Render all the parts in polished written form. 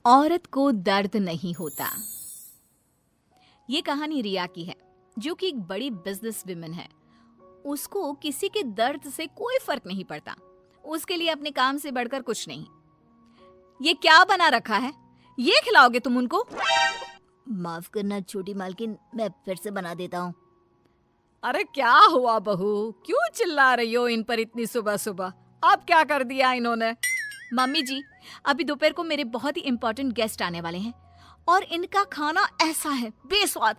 औरत को दर्द नहीं होता। ये कहानी रिया की है, जो कि एक बड़ी बिजनेस विमेन है। उसको किसी के दर्द से कोई फर्क नहीं पड़ता। उसके लिए अपने काम से बढ़कर कुछ नहीं। ये क्या बना रखा है? ये खिलाओगे तुम उनको? माफ करना छोटी मालकिन, मैं फिर से बना देता हूँ। अरे क्या हुआ बहू, क्यों चिल्ला रही हो इन पर इतनी सुबह सुबह? अब क्या कर दिया इन्होंने? मम्मी जी, अभी दोपहर को मेरे बहुत ही इंपॉर्टेंट गेस्ट आने वाले हैं और इनका खाना ऐसा है बेस्वाद।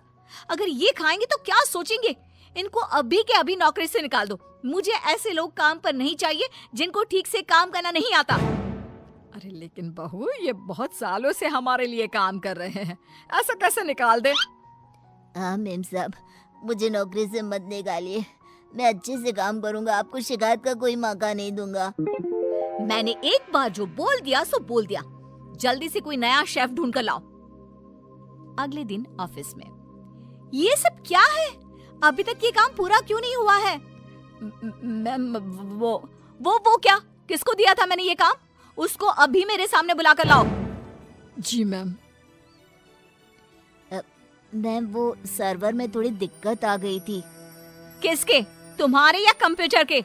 अगर ये खाएंगे तो क्या सोचेंगे? इनको अभी के अभी नौकरी से निकाल दो। मुझे ऐसे लोग काम पर नहीं चाहिए जिनको ठीक से काम करना नहीं आता। अरे लेकिन बहू, ये बहुत सालों से हमारे लिए काम कर रहे हैं, ऐसा कैसे निकाल दे? हाँ मेम साहब, मुझे नौकरी से मत निकालिए। मैं अच्छे से काम करूंगा, आपको शिकायत का कोई मौका नहीं दूंगा। मैंने एक बार जो बोल दिया सो बोल दिया। जल्दी से कोई नया शेफ ढूंढ कर लाओ। अगले दिन ऑफिस में, ये सब क्या है? अभी तक ये काम पूरा क्यों नहीं हुआ है? मैम, वो क्या? किसको दिया था मैंने ये काम? उसको अभी मेरे सामने बुलाकर लाओ। जी मैम। मैम, वो सर्वर में थोड़ी दिक्कत आ गई थी। किसके? तुम्हारे या कंप्यूटर के?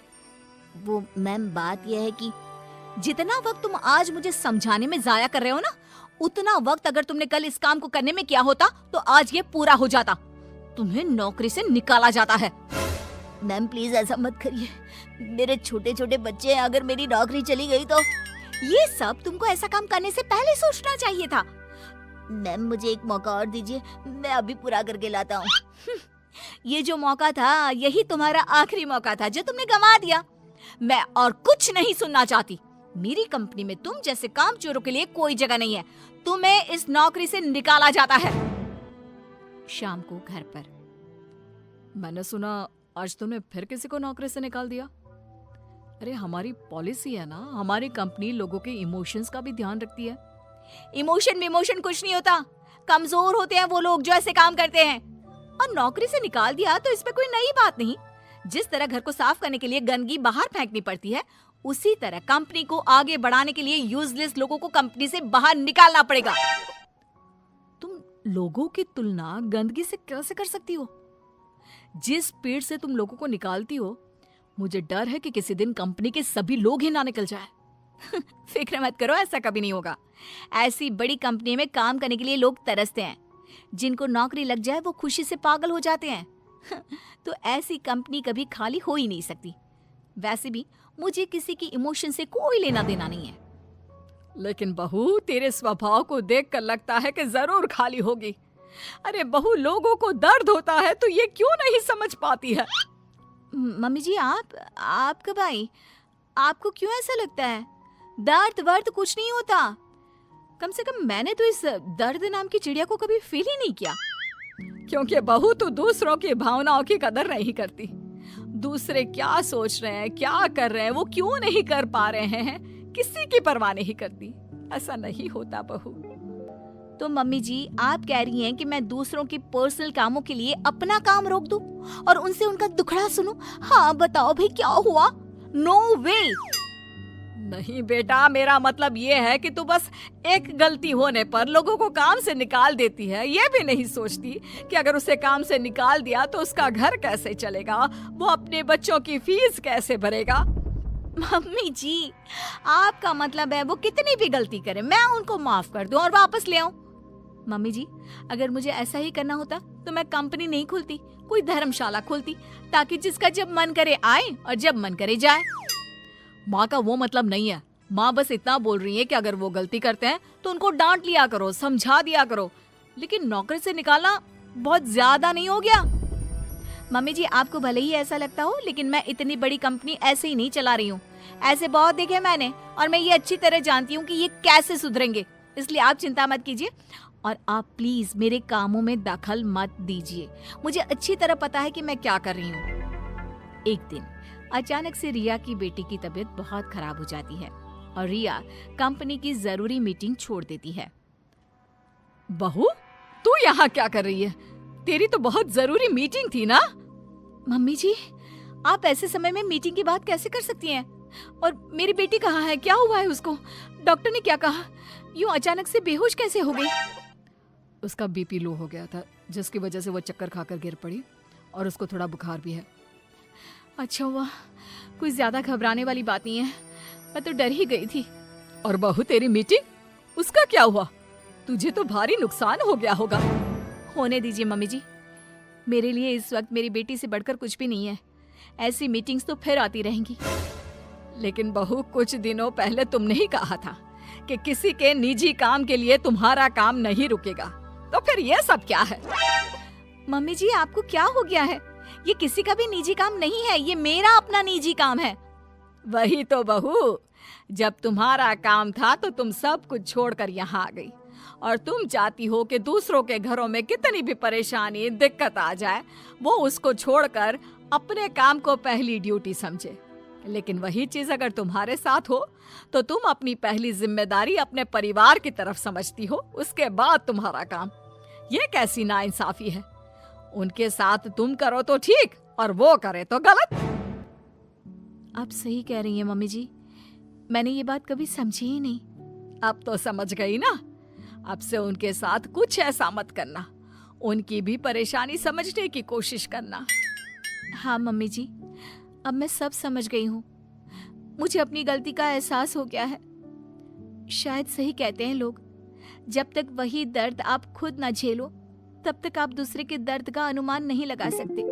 वो मैम, बात यह है कि जितना वक्त तुम आज मुझे समझाने में जाया कर रहे हो ना, उतना वक्त अगर तुमने कल इस काम को करने में किया होता तो आज ये पूरा हो जाता। तुम्हें नौकरी से निकाला जाता है। मैम प्लीज ऐसा मत करिए, मेरे छोटे छोटे बच्चे हैं, अगर मेरी नौकरी चली गई तो। ये सब तुमको ऐसा काम करने से पहले सोचना चाहिए था। मैम मुझे एक मौका और दीजिए, मैं अभी पूरा करके लाता हूँ। ये जो मौका था, यही तुम्हारा आखिरी मौका था जो तुमने गंवा दिया। मैं और कुछ नहीं सुनना चाहती। मेरी कंपनी में तुम जैसे कामचोरों के लिए कोई जगह नहीं है। तुम्हें इस नौकरी से निकाला जाता है। शाम को घर पर, मैंने सुना आज तुमने फिर किसी को नौकरी से निकाल दिया। अरे हमारी पॉलिसी है ना, हमारी कंपनी लोगों के इमोशंस का भी ध्यान रखती है। इमोशन कुछ नहीं होता। कमजोर होते हैं वो लोग जो ऐसे काम करते हैं। और नौकरी से निकाल दिया तो इसमें कोई नई बात नहीं। जिस तरह घर को साफ करने के लिए गंदगी बाहर फेंकनी पड़ती है, उसी तरह कंपनी को आगे बढ़ाने के लिए यूजलेस लोगों को कंपनी से बाहर निकालना पड़ेगा। तुम लोगों की तुलना गंदगी से कैसे कर सकती हो? जिस स्पीड से तुम लोगों को निकालती हो, मुझे डर है कि किसी दिन कंपनी के सभी लोग ही ना निकल जाए। फिक्र मत करो, ऐसा कभी नहीं होगा। ऐसी बड़ी कंपनी में काम करने के लिए लोग तरसते हैं। जिनको नौकरी लग जाए वो खुशी से पागल हो जाते हैं। तो ऐसी कंपनी कभी खाली हो ही नहीं सकती। वैसे भी मुझे किसी की इमोशन से कोई लेना देना नहीं है। लेकिन बहू, तेरे स्वभाव को देखकर लगता है कि जरूर खाली होगी। अरे बहू, लोगों को दर्द होता है तो ये क्यों नहीं समझ पाती है? मम्मी जी, आप कब आई? आपको क्यों ऐसा लगता है? दर्द वर्द कुछ नहीं होता। कम से कम मैंने तो इस दर्द नाम की चिड़िया को कभी फील ही नहीं किया। क्योंकि बहू तो दूसरों की भावनाओं की कदर नहीं करती। दूसरे क्या सोच रहे हैं, क्या कर रहे हैं, वो क्यों नहीं कर पा रहे हैं, किसी की परवाह नहीं करती। ऐसा नहीं होता बहू। तो मम्मी जी, आप कह रही हैं कि मैं दूसरों के पर्सनल कामों के लिए अपना काम रोक दूं और उनसे उनका दुखड़ा सुनूं? हाँ बताओ भाई, क्या हुआ? नो वे। नहीं बेटा, मेरा मतलब ये है कि तू बस एक गलती होने पर लोगों को काम से निकाल देती है। ये भी नहीं सोचती कि अगर उसे काम से निकाल दिया तो उसका घर कैसे चलेगा, वो अपने बच्चों की फीस कैसे भरेगा। मम्मी जी, आपका मतलब है वो कितनी भी गलती करे मैं उनको माफ कर दूं और वापस ले आऊं? मम्मी जी, अगर मुझे ऐसा ही करना होता तो मैं कंपनी नहीं खोलती, कोई धर्मशाला खोलती, ताकि जिसका जब मन करे आए और जब मन करे जाए। माँ का वो मतलब नहीं है। माँ बस इतना बोल रही है कि अगर वो गलती करते हैं तो उनको डांट लिया करो, समझा दिया करो। लेकिन नौकरी से निकालना बहुत ज्यादा नहीं हो गया? मम्मी जी, आपको भले ही ऐसा लगता हो, लेकिन मैं इतनी बड़ी कंपनी ऐसे ही नहीं चला रही हूँ। ऐसे बहुत देखे मैंने और मैं ये अच्छी तरह जानती हूँ कि ये कैसे सुधरेंगे। इसलिए आप चिंता मत कीजिए और आप प्लीज मेरे कामों में दखल मत दीजिए। मुझे अच्छी तरह पता है कि मैं क्या कर रही हूँ। एक दिन अचानक से रिया की बेटी की तबीयत बहुत खराब हो जाती है और रिया कंपनी की जरूरी मीटिंग छोड़ देती है। बहू, तू यहाँ क्या कर रही है? तेरी तो बहुत जरूरी मीटिंग थी ना? मम्मी जी, आप ऐसे समय में मीटिंग की बात कैसे कर सकती हैं? और मेरी बेटी कहाँ है? क्या हुआ है उसको? डॉक्टर ने क्या कहा? यूं अचानक से बेहोश कैसे हो गई? उसका बीपी लो हो गया था, जिसकी वजह से वो चक्कर खाकर गिर पड़ी और उसको थोड़ा बुखार भी है। अच्छा हुआ, कोई ज्यादा घबराने वाली बात नहीं है, मैं तो डर ही गई थी। और बहू तेरी मीटिंग, उसका क्या हुआ? तुझे तो भारी नुकसान हो गया होगा। होने दीजिए मम्मी जी, मेरे लिए इस वक्त मेरी बेटी से बढ़कर कुछ भी नहीं है। ऐसी मीटिंग्स तो फिर आती रहेंगी। लेकिन बहू, कुछ दिनों पहले तुमने ही कहा था कि किसी के निजी काम के लिए तुम्हारा काम नहीं रुकेगा, तो फिर ये सब क्या है? मम्मी जी, आपको क्या हो गया है? ये किसी का भी निजी काम नहीं है, ये मेरा अपना निजी काम है। वही तो बहू, जब तुम्हारा काम था तो तुम सब कुछ छोड़कर यहाँ आ गई, और तुम चाहती हो कि दूसरों के घरों में कितनी भी परेशानी दिक्कत आ जाए, वो उसको छोड़कर अपने काम को पहली ड्यूटी समझे। लेकिन वही चीज अगर तुम्हारे साथ हो तो तुम अपनी पहली जिम्मेदारी अपने परिवार की तरफ समझती हो, उसके बाद तुम्हारा काम। ये कैसी नाइंसाफी है? उनके साथ तुम करो तो ठीक और वो करे तो गलत। आप सही कह रही हैं मम्मी जी, मैंने ये बात कभी समझी ही नहीं। अब तो समझ गई ना? अब से उनके साथ कुछ ऐसा मत करना, उनकी भी परेशानी समझने की कोशिश करना। हाँ मम्मी जी, अब मैं सब समझ गई हूँ। मुझे अपनी गलती का एहसास हो गया है। शायद सही कहते हैं लोग, जब तक वही दर्द आप खुद ना झेलो तब तक आप दूसरे के दर्द का अनुमान नहीं लगा सकते।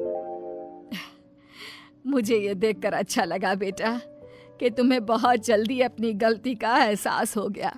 मुझे ये देखकर अच्छा लगा बेटा कि तुम्हें बहुत जल्दी अपनी गलती का एहसास हो गया।